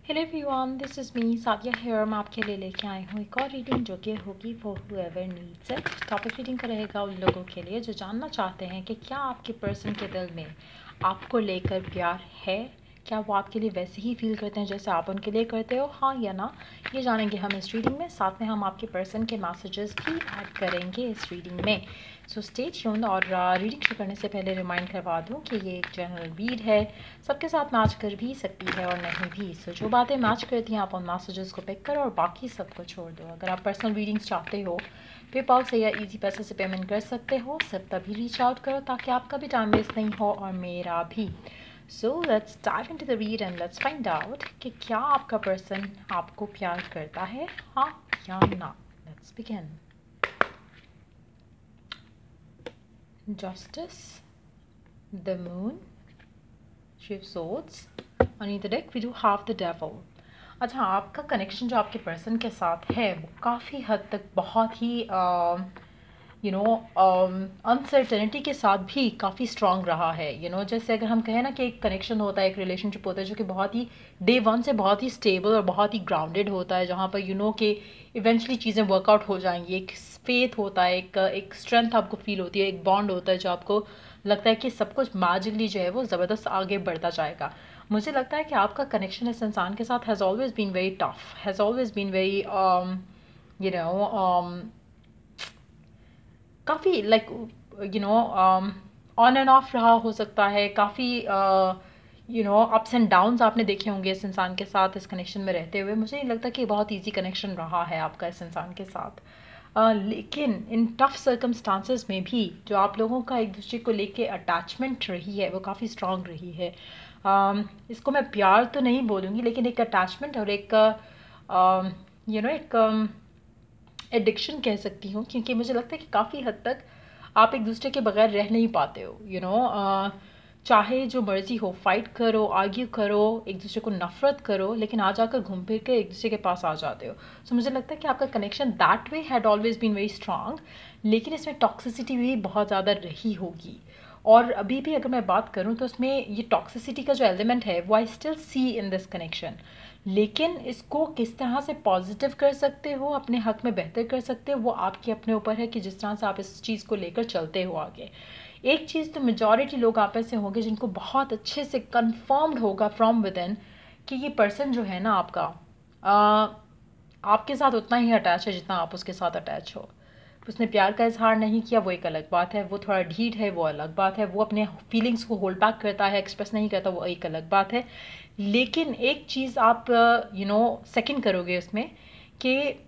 Hello everyone, this is me Sadia here. मैं आपके लिए लेके आई हूँ एक और रीडिंग जो कि होगी for whoever needs it. Topic reading का रहेगा उन लोगों के लिए जो जानना चाहते हैं कि क्या आपके पर्सन के दिल में आपको लेकर प्यार है, क्या वो आपके लिए वैसे ही फील करते हैं जैसे आप उनके लिए करते हो, हाँ या ना। ये जानेंगे हम इस रीडिंग में। साथ में हम आपके पर्सन के मैसेजेस भी ऐड करेंगे इस रीडिंग में। So stay tuned. और रीडिंग शुरू करने से पहले रिमाइंड करवा दूँ कि ये एक जनरल रीड है, सबके साथ मैच कर भी सकती है और नहीं भी। सो जो बातें मैच करती हैं आप उन मैसेजेस को पिक करो और बाकी सबको छोड़ दो। अगर आप पर्सनल रीडिंग्स चाहते हो पेपाल से या इजी पैसे से पेमेंट कर सकते हो। सिर्फ तभी रीच आउट करो ताकि आपका भी टाइम वेस्ट नहीं हो और मेरा भी। So let's dive into the read and let's find out कि क्या आपका पर्सन आपको प्यार करता है, हाँ या ना। Let's begin. Justice, the Moon, Three of Swords. On the deck we do have the Devil. अच्छा, आपका कनेक्शन जो आपके पर्सन के साथ है वो काफ़ी हद तक बहुत ही अनसर्टेनिटी के साथ भी काफ़ी स्ट्रांग रहा है। जैसे अगर हम कहें ना कि एक कनेक्शन होता है, एक रिलेशनशिप होता है जो कि बहुत ही डे वन से बहुत ही स्टेबल और बहुत ही ग्राउंडेड होता है, जहाँ पर कि इवेंचुअली चीज़ें वर्कआउट हो जाएंगी। एक फेथ होता है, एक स्ट्रेंथ आपको फील होती है, एक बॉन्ड होता है जो आपको लगता है कि सब कुछ मैजिकली जो है वो ज़बरदस्त आगे बढ़ता जाएगा। मुझे लगता है कि आपका कनेक्शन इस इंसान के साथ has always been very tough, has always been very काफ़ी ऑन एंड ऑफ रहा हो सकता है। काफ़ी अप्स एंड डाउन्स आपने देखे होंगे इस इंसान के साथ इस कनेक्शन में रहते हुए। मुझे नहीं लगता कि बहुत ईजी कनेक्शन रहा है आपका इस इंसान के साथ। लेकिन इन टफ सर्कमस्टांसेस में भी जो आप लोगों का एक दूसरे को लेके अटैचमेंट रही है वो काफ़ी स्ट्रांग रही है। इसको मैं प्यार तो नहीं बोलूँगी, लेकिन एक अटैचमेंट और एक एक एडिक्शन कह सकती हूँ, क्योंकि मुझे लगता है कि काफ़ी हद तक आप एक दूसरे के बगैर रह नहीं पाते हो। चाहे जो मर्जी हो, फाइट करो, आर्ग्यू करो, एक दूसरे को नफरत करो, लेकिन आ जाकर घूम फिर के एक दूसरे के पास आ जाते हो। सो मुझे लगता है कि आपका connection that way had always been very strong, लेकिन इसमें टॉक्सिसिटी भी बहुत ज़्यादा रही होगी। और अभी भी अगर मैं बात करूँ तो उसमें ये टॉक्सिसिटी का जो एलिमेंट है वो I still see in this connection. लेकिन इसको किस तरह से पॉजिटिव कर सकते हो, अपने हक में बेहतर कर सकते हो, वो आपके अपने ऊपर है कि जिस तरह से आप इस चीज़ को लेकर चलते हो आगे। एक चीज़ तो मेजॉरिटी लोग आप ऐसे होंगे जिनको बहुत अच्छे से कन्फर्म्ड होगा फ्रॉम विद इन कि ये पर्सन जो है ना आपका आपके साथ उतना ही अटैच है जितना आप उसके साथ अटैच हो। उसने प्यार का इजहार नहीं किया वो एक अलग बात है, वो थोड़ा ढीठ है वो अलग बात है, वो अपने फीलिंग्स को होल्ड बैक करता है, एक्सप्रेस नहीं करता, वो एक अलग बात है। लेकिन एक चीज़ आप सेकंड करोगे उसमें कि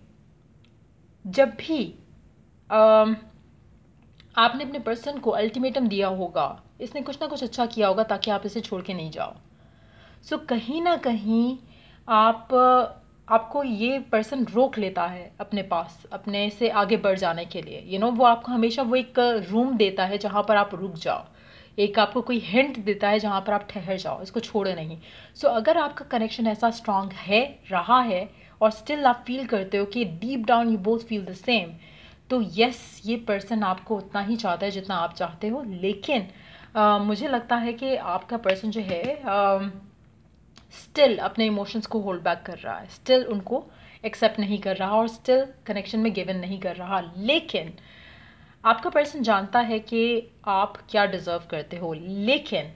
जब भी आपने अपने पर्सन को अल्टीमेटम दिया होगा, इसने कुछ ना कुछ अच्छा किया होगा ताकि आप इसे छोड़ के नहीं जाओ। सो कहीं ना कहीं आपको ये पर्सन रोक लेता है अपने पास, अपने से आगे बढ़ जाने के लिए। वो आपको हमेशा वो एक रूम देता है जहाँ पर आप रुक जाओ, एक आपको कोई हिंट देता है जहाँ पर आप ठहर जाओ, इसको छोड़े नहीं। सो अगर आपका कनेक्शन ऐसा स्ट्रांग है, रहा है, और स्टिल आप फील करते हो कि deep down you both feel the same, तो यस, ये पर्सन आपको उतना ही चाहता है जितना आप चाहते हो। लेकिन मुझे लगता है कि आपका पर्सन जो है स्टिल अपने इमोशंस को होल्ड बैक कर रहा है, स्टिल उनको एक्सेप्ट नहीं कर रहा और स्टिल कनेक्शन में गिवन नहीं कर रहा। लेकिन आपका पर्सन जानता है कि आप क्या डिज़र्व करते हो, लेकिन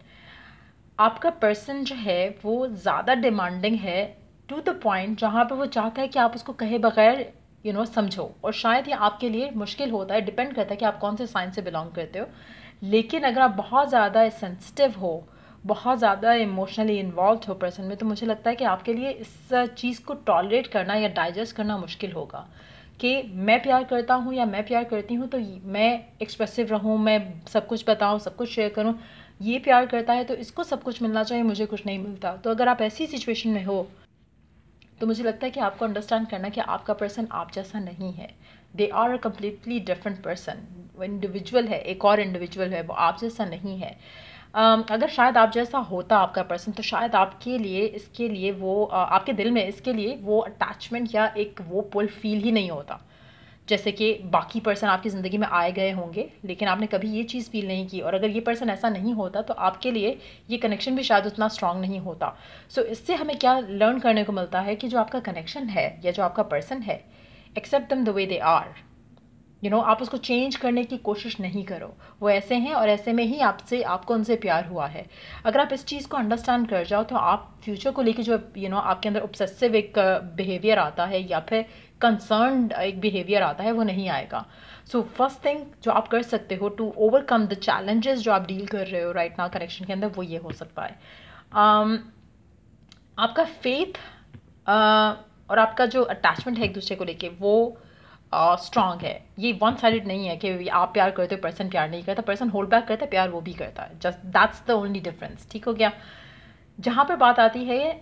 आपका पर्सन जो है वो ज़्यादा डिमांडिंग है टू द पॉइंट जहाँ पर वो चाहता है कि आप उसको कहे बगैर समझो। और शायद ये आपके लिए मुश्किल होता है, डिपेंड करता है कि आप कौन से साइन से बिलोंग करते हो। लेकिन अगर आप बहुत ज़्यादा सेंसिटिव हो, बहुत ज़्यादा इमोशनली इन्वॉल्व हो पर्सन में, तो मुझे लगता है कि आपके लिए इस चीज़ को टॉलरेट करना या डाइजेस्ट करना मुश्किल होगा कि मैं प्यार करता हूँ या मैं प्यार करती हूँ तो मैं एक्सप्रेसिव रहूँ, मैं सब कुछ बताऊँ, सब कुछ शेयर करूँ। ये प्यार करता है तो इसको सब कुछ मिलना चाहिए, मुझे कुछ नहीं मिलता। तो अगर आप ऐसी सिचुएशन में हो तो मुझे लगता है कि आपको अंडरस्टैंड करना कि आपका पर्सन आप जैसा नहीं है। They are a completely different person. वो इंडिविजुअल है, एक और इंडिविजुअल है, वो आप जैसा नहीं है। अगर शायद आप जैसा होता आपका पर्सन तो शायद आपके लिए इसके लिए वो आपके दिल में इसके लिए वो अटैचमेंट या एक वो पुल फील ही नहीं होता। जैसे कि बाकी पर्सन आपकी ज़िंदगी में आए गए होंगे लेकिन आपने कभी ये चीज़ फील नहीं की, और अगर ये पर्सन ऐसा नहीं होता तो आपके लिए ये कनेक्शन भी शायद उतना स्ट्रांग नहीं होता। सो इससे हमें क्या लर्न करने को मिलता है कि जो आपका कनेक्शन है या जो आपका पर्सन है, accept them the way they are. आप उसको चेंज करने की कोशिश नहीं करो, वो ऐसे हैं और ऐसे में ही आपको उनसे प्यार हुआ है। अगर आप इस चीज़ को अंडरस्टैंड कर जाओ तो आप फ्यूचर को लेके जो आपके अंदर ऑब्सेसिव एक बिहेवियर आता है या फिर कंसर्न्ड एक बिहेवियर आता है वो नहीं आएगा। सो फर्स्ट थिंग जो आप कर सकते हो टू ओवरकम द चैलेंजेस जो आप डील कर रहे हो राइट नाउ कनेक्शन के अंदर, वो ये हो सकता है आपका फेथ और आपका जो अटैचमेंट है एक दूसरे को लेके वो स्ट्रांग है। ये वन साइडेड नहीं है कि आप प्यार करते हो पर्सन प्यार नहीं करता, पर्सन होल्ड बैक करता है, प्यार वो भी करता है। Just that's the only difference. ठीक हो गया। जहाँ पे बात आती है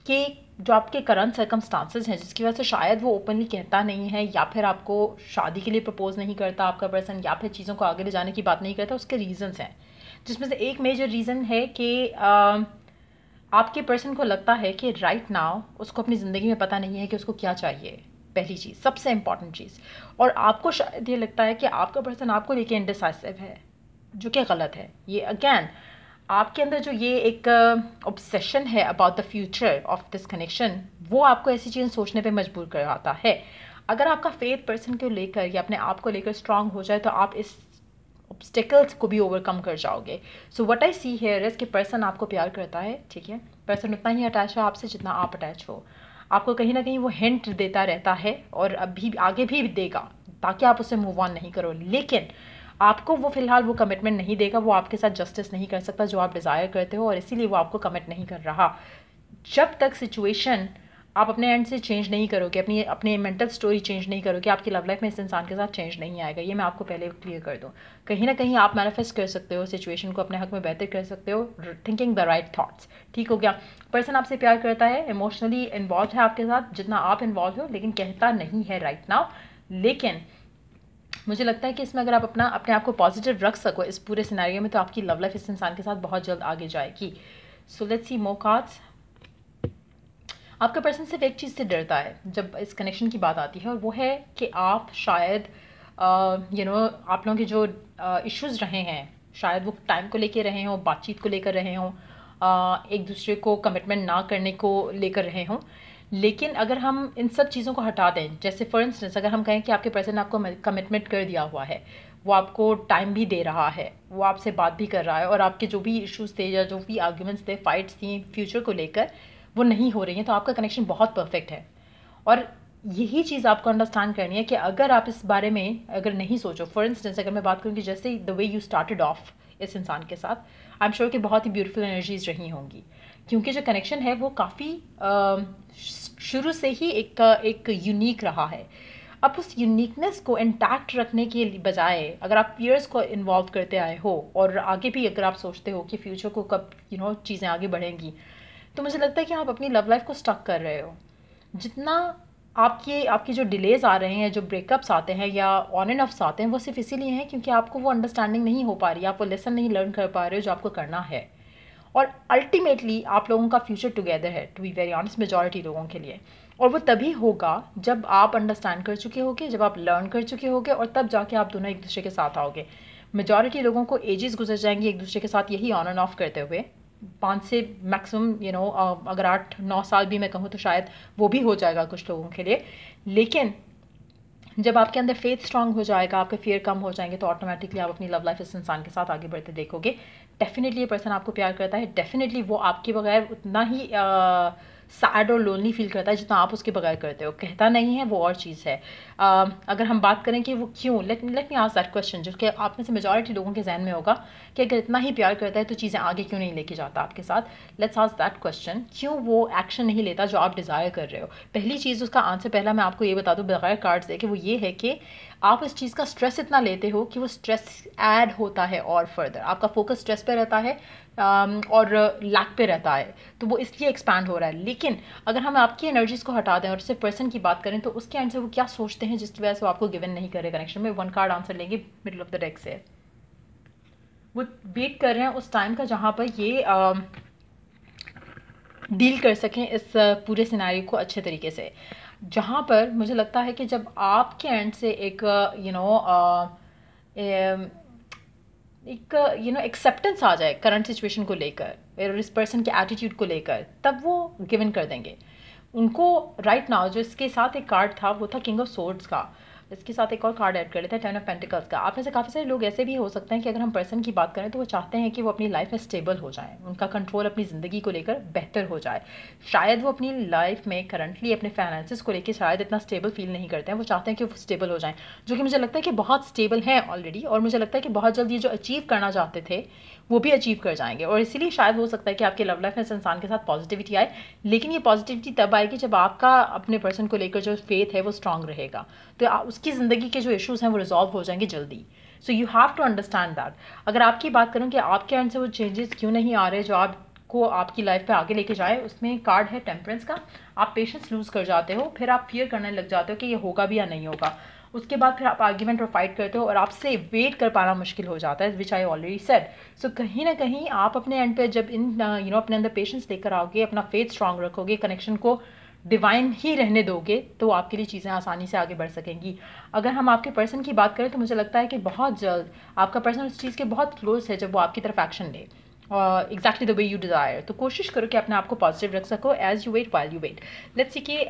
कि जो आपके करंट सर्कमस्टांसेस हैं जिसकी वजह से शायद वो ओपनली कहता नहीं है या फिर आपको शादी के लिए प्रपोज नहीं करता आपका पर्सन, या फिर चीज़ों को आगे ले जाने की बात नहीं करता, उसके रीजंस हैं। जिसमें से एक मेजर रीज़न है कि आपके पर्सन को लगता है कि राइट नाउ उसको अपनी ज़िंदगी में पता नहीं है कि उसको क्या चाहिए, पहली चीज़, सबसे इम्पॉर्टेंट चीज़। और आपको शायद ये लगता है कि आपका पर्सन आपको लेके इंडिसाइसिव है, जो कि गलत है। ये अगेन आपके अंदर जो ये एक ऑब्सेशन है about the future of this connection, वो आपको ऐसी चीज़ें सोचने पे मजबूर कराता है। अगर आपका फेथ पर्सन को लेकर या अपने आप को लेकर स्ट्रांग हो जाए तो आप इस ऑब्स्टिकल्स को भी ओवरकम कर जाओगे। So what I see here is कि पर्सन आपको प्यार करता है, ठीक है, पर्सन उतना ही अटैच है आपसे जितना आप अटैच हो। आपको कहीं ना कहीं वो हिंट देता रहता है और अभी आगे भी देगा ताकि आप उससे मूव ऑन नहीं करो, लेकिन आपको वो फिलहाल वो कमिटमेंट नहीं देगा, वो आपके साथ जस्टिस नहीं कर सकता जो आप डिज़ायर करते हो, और इसीलिए वो आपको कमिट नहीं कर रहा। जब तक सिचुएशन आप अपने एंड से चेंज नहीं करोगे, अपनी मेंटल स्टोरी चेंज नहीं करोगे, आपकी लव लाइफ में इस इंसान के साथ चेंज नहीं आएगा। ये मैं आपको पहले क्लियर कर दूँ। कहीं ना कहीं आप मैनिफेस्ट कर सकते हो सिचुएशन को, अपने हक में बेहतर कर सकते हो, थिंकिंग द राइट थॉट्स। ठीक हो गया। पर्सन आपसे प्यार करता है, इमोशनली इन्वॉल्व है आपके साथ जितना आप इन्वॉल्व हो, लेकिन कहता नहीं है राइट नाउ। लेकिन मुझे लगता है कि इसमें अगर आप अपने आप को पॉजिटिव रख सको इस पूरे सिनेरियो में, तो आपकी लव लाइफ इस इंसान के साथ बहुत जल्द आगे जाएगी। So let's see more cards. आपका पर्सन सिर्फ एक चीज़ से डरता है जब इस कनेक्शन की बात आती है, और वो है कि आप शायद आप लोगों के जो इश्यूज़ रहे हैं, शायद वो टाइम को लेकर रहे हों, बातचीत को लेकर रहे हों, एक दूसरे को कमिटमेंट ना करने को लेकर रहे हों। लेकिन अगर हम इन सब चीज़ों को हटा दें, जैसे फॉर इंस्टेंस अगर हम कहें कि आपके पर्सन ने आपको कमिटमेंट कर दिया हुआ है, वो आपको टाइम भी दे रहा है, वो आपसे बात भी कर रहा है, और आपके जो भी इश्यूज़ थे या जो भी आर्ग्यूमेंट्स थे, फाइट्स थी फ्यूचर को लेकर, वो नहीं हो रही हैं, तो आपका कनेक्शन बहुत परफेक्ट है। और यही चीज़ आपको अंडरस्टैंड करनी है कि अगर आप इस बारे में अगर नहीं सोचो, फॉर इंस्टेंस अगर मैं बात करूँ कि जैसे the way you started off इस इंसान के साथ, आई एम श्योर कि बहुत ही ब्यूटीफुल एनर्जीज रही होंगी, क्योंकि जो कनेक्शन है वो काफ़ी शुरू से ही एक यूनिक रहा है। अब उस यूनिकनेस को इंटैक्ट रखने के बजाय अगर आप पीयर्स को इन्वॉल्व करते आए हो और आगे भी अगर आप सोचते हो कि फ्यूचर को कब चीज़ें आगे बढ़ेंगी, तो मुझे लगता है कि आप अपनी लव लाइफ को स्टक कर रहे हो। जितना आपकी जो डिलेज आ रहे हैं, जो ब्रेकअप्स आते हैं या ऑन एंड ऑफ्स आते हैं, वो सिर्फ इसीलिए हैं क्योंकि आपको वो अंडरस्टैंडिंग नहीं हो पा रही, आप वो लेसन नहीं लर्न कर पा रहे हो जो आपको करना है। और अल्टीमेटली आप लोगों का फ्यूचर टुगेदर है, to be very honest, majority लोगों के लिए। और वो तभी होगा जब आप अंडरस्टैंड कर चुके होगे, जब आप लर्न कर चुके होगे, और तब जाके आप दोनों एक दूसरे के साथ आओगे। मेजॉरिटी लोगों को एजेस गुजर जाएंगी एक दूसरे के साथ यही ऑन एंड ऑफ करते हुए, 5 से मैक्सिमम अगर 8-9 साल भी मैं कहूँ तो शायद वो भी हो जाएगा कुछ लोगों के लिए। लेकिन जब आपके अंदर फेथ स्ट्रांग हो जाएगा, आपके फियर कम हो जाएंगे, तो ऑटोमेटिकली आप अपनी लव लाइफ इस इंसान के साथ आगे बढ़ते देखोगे। डेफिनेटली ये पर्सन आपको प्यार करता है, डेफिनेटली वो आपके बगैर उतना ही सैड और लोनली फील करता है जितना आप उसके बगैर करते हो। कहता नहीं है वो और चीज़ है। अगर हम बात करें कि वो क्यों, let me ask that question, जो कि आप में से मेजॉरिटी लोगों के जहन में होगा कि अगर इतना ही प्यार करता है तो चीज़ें आगे क्यों नहीं लेके जाता आपके साथ। लेट्स आस्क दैट क्वेश्चन, क्यों वो एक्शन नहीं लेता जो आप डिज़ायर कर रहे हो। पहली चीज़, उसका आंसर पहला मैं आपको ये बता दूँ बगैर कार्ड्स देखे, वो ये है कि आप इस चीज़ का स्ट्रेस इतना लेते हो कि वो स्ट्रेस ऐड होता है और फर्दर आपका फोकस स्ट्रेस पे रहता है और लैक पे रहता है, तो वो इसलिए एक्सपैंड हो रहा है। लेकिन अगर हम आपकी एनर्जीज को हटा दें और सिर्फ पर्सन की बात करें, तो उसके एंड से वो क्या सोचते हैं जिसकी वजह से वो आपको गिवन नहीं करे कनेक्शन में। 1 कार्ड आंसर लेंगे मिडिल ऑफ द डेक से। वो वेट कर रहे हैं उस टाइम का जहाँ पर ये डील कर सकें इस पूरे सिनेरियो को अच्छे तरीके से। जहाँ पर मुझे लगता है कि जब आपके एंड से एक एक्सेप्टेंस आ जाए करंट सिचुएशन को लेकर और इस पर्सन के एटीट्यूड को लेकर, तब वो गिव इन कर देंगे उनको। राइट नाउ जो इसके साथ एक कार्ड था वो था किंग ऑफ सोर्ड्स का। इसके साथ एक और कार्ड ऐड कर लेते हैं, 10 ऑफ पेंटिकल्स का। आप में से काफ़ी सारे लोग ऐसे भी हो सकते हैं कि अगर हम पर्सन की बात करें तो वो चाहते हैं कि वो अपनी लाइफ में स्टेबल हो जाए, उनका कंट्रोल अपनी ज़िंदगी को लेकर बेहतर हो जाए। शायद वो अपनी लाइफ में करंटली अपने फाइनेंसिस को लेकर शायद इतना स्टेबल फील नहीं करते हैं, वो चाहते हैं कि वो स्टेबल हो जाएं, जो कि मुझे लगता है कि बहुत स्टेबल हैं ऑलरेडी। और मुझे लगता है कि बहुत जल्द ये जो अचीव करना चाहते थे वो भी अचीव कर जाएंगे। और इसीलिए शायद हो सकता है कि आपकी लव लाइफ में इस इंसान के साथ पॉजिटिविटी आए, लेकिन ये पॉजिटिविटी तब आएगी जब आपका अपने पर्सन को लेकर जो फेथ है वो स्ट्रांग रहेगा, तो उसकी ज़िंदगी के जो इश्यूज हैं वो रिजॉल्व हो जाएंगे जल्दी। So you have to understand that. अगर आपकी बात करूँ कि आपके एंड से वो चेंजेस क्यों नहीं आ रहे जो आपको आपकी लाइफ पे आगे लेके जाए, उसमें कार्ड है टेम्परेंस का। आप पेशेंस लूज कर जाते हो, फिर आप फियर करने लग जाते हो कि ये होगा भी या नहीं होगा। उसके बाद फिर आप आर्ग्यूमेंट और फाइट करते हो और आपसे वेट कर पाना मुश्किल हो जाता है, विच आई ऑलरेडी सेड। सो कहीं ना कहीं आप अपने एंड पे जब अपने अंदर पेशेंस लेकर आओगे, अपना फेथ स्ट्रांग रखोगे, कनेक्शन को डिवाइन ही रहने दोगे, तो आपके लिए चीज़ें आसानी से आगे बढ़ सकेंगी। अगर हम आपके पर्सन की बात करें तो मुझे लगता है कि बहुत जल्द आपका पर्सन उस चीज़ के बहुत क्लोज है जब वो आपकी तरफ एक्शन ले, exactly the way you desire. तो कोशिश करो कि अपने आप को पॉजिटिव रख सको as you wait while you wait. Let's see कि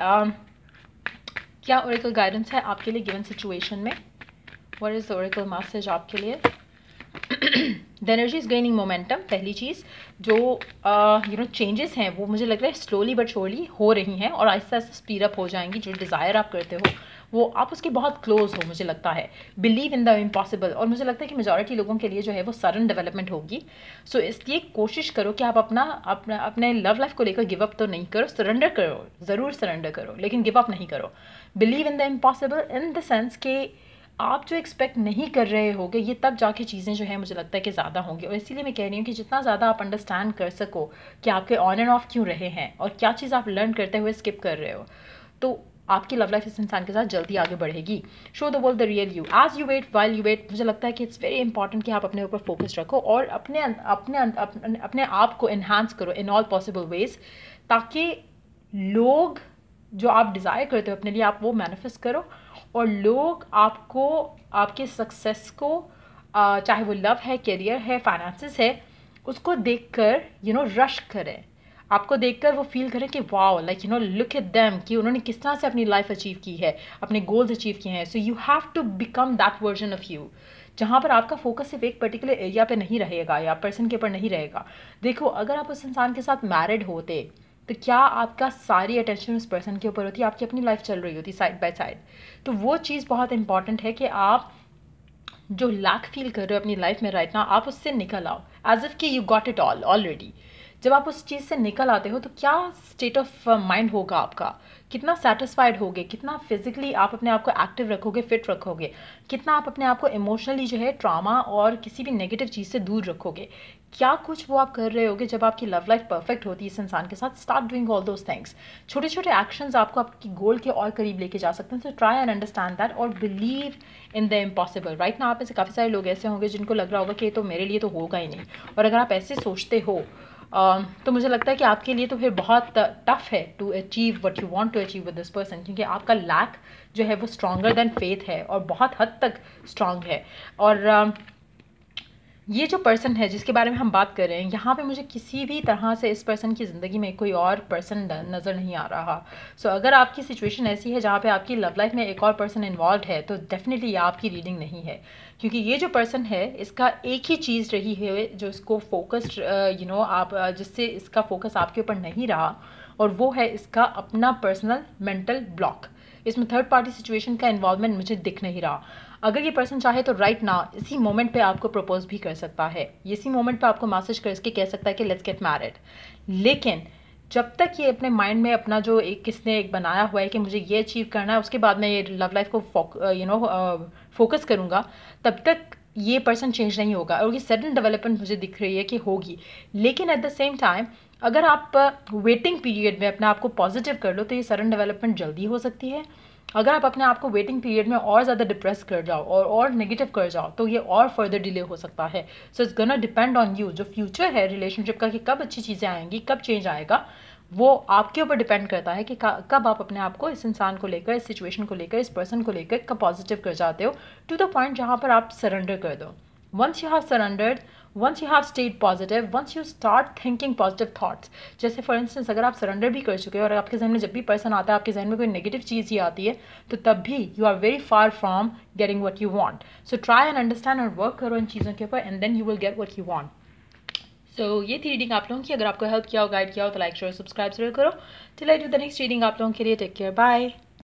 क्या ओरेकल गाइडेंस है आपके लिए गिवन सिचुएशन में। What is the oracle message आपके लिए। The energy is gaining momentum. पहली चीज़ जो चेंजेस हैं वो मुझे लग रहा है स्लोली बट श्योरली हो रही हैं और आहिस्ता आहिस्ता स्पीड अप हो जाएंगी। जो डिज़ायर आप करते हो वो आप उसके बहुत क्लोज हो, मुझे लगता है। Believe in the impossible. और मुझे लगता है कि मेजॉरिटी लोगों के लिए जो है वो सडन डेवलपमेंट होगी। सो इसलिए कोशिश करो कि आप अपने लव लाइफ को लेकर गिव अप तो नहीं करो, सरेंडर करो, ज़रूर सरेंडर करो, लेकिन गिव अप नहीं करो। Believe in the impossible in the sense कि आप जो एक्सपेक्ट नहीं कर रहे होगे ये तब जाके चीज़ें जो है मुझे लगता है कि ज़्यादा होंगी। और इसीलिए मैं कह रही हूँ कि जितना ज़्यादा आप अंडरस्टैंड कर सको कि आपके ऑन एंड ऑफ क्यों रहे हैं और क्या चीज़ आप लर्न करते हुए स्किप कर रहे हो, तो आपकी लव लाइफ इस इंसान के साथ जल्दी आगे बढ़ेगी। Show the world the real you as you wait while you wait. मुझे लगता है कि इट्स वेरी इंपॉर्टेंट कि आप अपने ऊपर फोकस रखो और अपने आप को इन्हांस करो इन ऑल पॉसिबल वेज, ताकि लोग जो आप डिज़ायर करते हो अपने लिए आप वो मैनिफेस्ट करो और लोग आपको आपके सक्सेस को चाहे वो लव है, करियर है, फाइनेंसिस है, उसको देखकर रश करें। आपको देखकर वो फील करें कि wow like look at them कि उन्होंने किस तरह से अपनी लाइफ अचीव की है, अपने गोल्स अचीव किए हैं। So you have to become that version of you, जहाँ पर आपका फोकस सिर्फ एक पर्टिकुलर एरिया पे नहीं रहेगा या पर्सन के ऊपर नहीं रहेगा। देखो अगर आप उस इंसान के साथ मैरिड होते तो क्या आपका सारी अटेंशन उस पर्सन के ऊपर होती, आपकी अपनी लाइफ चल रही होती साइड बाय साइड। तो वो चीज़ बहुत इंपॉर्टेंट है कि आप जो लैक फील कर रहे हो अपनी लाइफ में राइट नाउ, आप उससे निकल आओ एज इफ़ कि you got it all already. जब आप उस चीज़ से निकल आते हो तो क्या स्टेट ऑफ माइंड होगा आपका, कितना सेटिस्फाइड होगे, कितना फिजिकली आप अपने आप को एक्टिव रखोगे, फिट रखोगे, कितना आप अपने आप को इमोशनली जो है ट्रॉमा और किसी भी नेगेटिव चीज़ से दूर रखोगे। क्या कुछ वो आप कर रहे होगे जब आपकी लव लाइफ परफेक्ट होती है इस इंसान के साथ। Start doing all those things. छोटे छोटे एक्शंस आपको आपकी गोल के और करीब लेके जा सकते हैं। So try and understand that और believe in the impossible. Right ना आप में से काफ़ी सारे लोग ऐसे होंगे जिनको लग रहा होगा कि ये तो मेरे लिए तो होगा ही नहीं। और अगर आप ऐसे सोचते हो तो मुझे लगता है कि आपके लिए तो फिर बहुत टफ है to achieve what you want to achieve with this person, क्योंकि आपका लैक जो है वो स्ट्रॉन्गर देन फेथ है और बहुत हद तक स्ट्रॉन्ग है। और ये जो पर्सन है जिसके बारे में हम बात कर रहे हैं, यहाँ पे मुझे किसी भी तरह से इस पर्सन की ज़िंदगी में कोई और पर्सन नज़र नहीं आ रहा। सो अगर आपकी सिचुएशन ऐसी है जहाँ पे आपकी लव लाइफ में एक और पर्सन इन्वॉल्व है तो डेफिनेटली ये आपकी रीडिंग नहीं है, क्योंकि ये जो पर्सन है इसका एक ही चीज़ रही है जो इसको फोकस्ड आप जिससे इसका फोकस आपके ऊपर नहीं रहा, और वो है इसका अपना पर्सनल मेंटल ब्लॉक। इसमें थर्ड पार्टी सिचुएशन का इन्वॉल्वमेंट मुझे दिख नहीं रहा। अगर ये पर्सन चाहे तो राइट नाउ इसी मोमेंट पे आपको प्रपोज भी कर सकता है, इसी मोमेंट पे आपको मैसेज करके कह सकता है कि लेट्स गेट मैरिड। लेकिन जब तक ये अपने माइंड में अपना जो किसने एक बनाया हुआ है कि मुझे ये अचीव करना है, उसके बाद मैं ये लव लाइफ को फोकस करूँगा, तब तक ये पर्सन चेंज नहीं होगा। और ये सडन डेवलपमेंट मुझे दिख रही है कि होगी, लेकिन एट द सेम टाइम अगर आप वेटिंग पीरियड में अपने आप को पॉजिटिव कर लो तो ये सडन डेवलपमेंट जल्दी हो सकती है। अगर आप अपने आप को वेटिंग पीरियड में और ज़्यादा डिप्रेस कर जाओ और नेगेटिव कर जाओ तो ये और फर्दर डिले हो सकता है। So it's gonna depend on you. जो फ्यूचर है रिलेशनशिप का कि कब अच्छी चीज़ें आएंगी, कब चेंज आएगा, वो आपके ऊपर डिपेंड करता है कि कब आप अपने आप को इस इंसान को लेकर, इस सिचुएशन को लेकर, इस पर्सन को लेकर कब पॉजिटिव कर जाते हो, टू द पॉइंट जहाँ पर आप सरेंडर कर दो. Once you have surrendered, once you have stayed positive, once you start thinking positive thoughts, जैसे फॉर इंस्टेंस अगर आप सरेंडर भी कर चुके हो और आपके जहन में जब भी पर्सन आता है, आपके जहन में कोई नेगेटिव चीज़ ही आती है, तो तब भी you are very far from getting what you want. So try and understand और वर्क करो इन चीज़ों के ऊपर and then you will get what you want. So ये थी रीडिंग आप लोगों की. अगर आपको हेल्प किया हो, गाइड किया हो, तो लाइक शेयर सब्सक्राइब जरूर करो. Till I do the next reading आप लोगों के लिए टेक केयर, बाय.